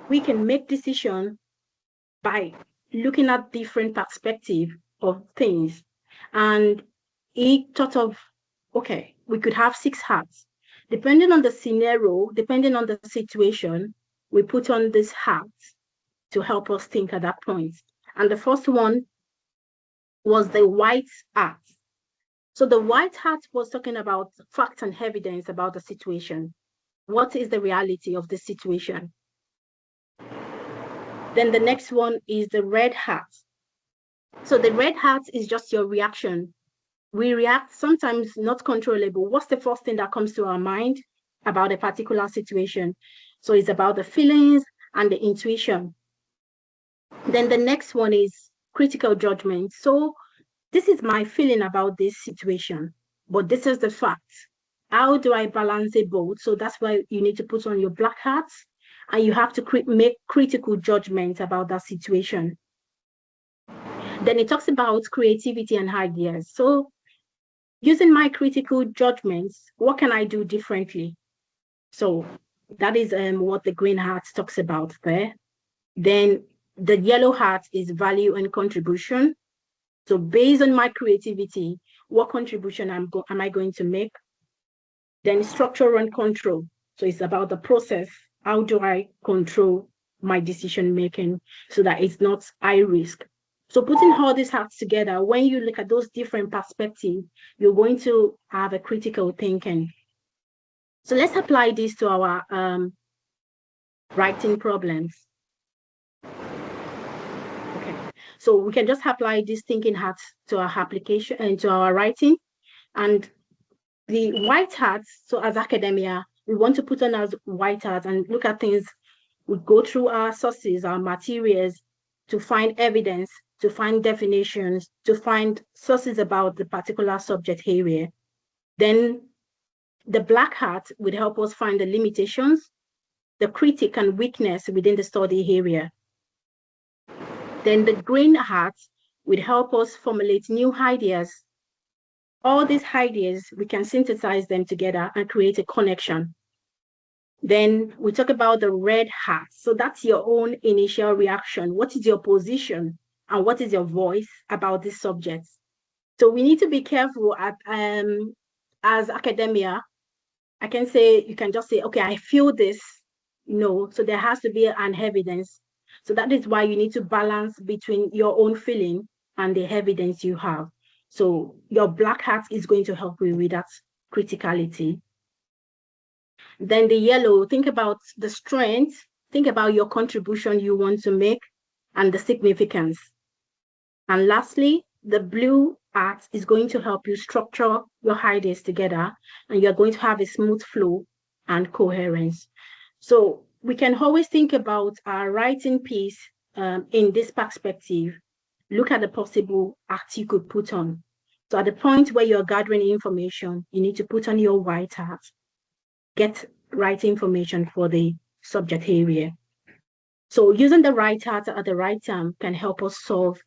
we can make decisions by looking at different perspective of things. And he thought of, okay, we could have 6 hats. Depending on the scenario, depending on the situation, we put on this hat to help us think at that point. And the first one was the white hat. So the white hat was talking about facts and evidence about the situation. What is the reality of the situation? Then the next one is the red hat. So the red hat is just your reaction. We react sometimes not controllable. What's the first thing that comes to our mind about a particular situation? So it's about the feelings and the intuition. Then the next one is critical judgment. So this is my feeling about this situation, but this is the fact. How do I balance it both? So that's why you need to put on your black hat and you have to make critical judgments about that situation. Then it talks about creativity and ideas. So using my critical judgments, what can I do differently? So that is what the green hat talks about there. Then the yellow hat is value and contribution. So based on my creativity, what contribution am I going to make? Then structure and control. So it's about the process. How do I control my decision making so that it's not high risk? So putting all these hats together, when you look at those different perspectives, you're going to have a critical thinking. So let's apply this to our writing problems. Okay, so we can just apply this thinking hat to our application and to our writing. And the white hats, so as academia, we want to put on our white hat and look at things. We go through our sources, our materials to find evidence, to find definitions, to find sources about the particular subject area. Then the black hat would help us find the limitations, the critique and weakness within the study area. Then the green hat would help us formulate new ideas. All these ideas, we can synthesize them together and create a connection. Then we talk about the red hat. So that's your own initial reaction. What is your position and what is your voice about this subject? So we need to be careful at as academia. I can say, you can just say, okay, I feel this. No, so there has to be an evidence. So that is why you need to balance between your own feeling and the evidence you have. So your black hat is going to help you with that criticality. Then the yellow, think about the strength, think about your contribution you want to make and the significance. And lastly, the blue hat is going to help you structure your ideas together and you're going to have a smooth flow and coherence. So we can always think about our writing piece in this perspective. Look at the possible act you could put on. So at the point where you're gathering information, you need to put on your white hat, get right information for the subject area. So using the right hat at the right time can help us solve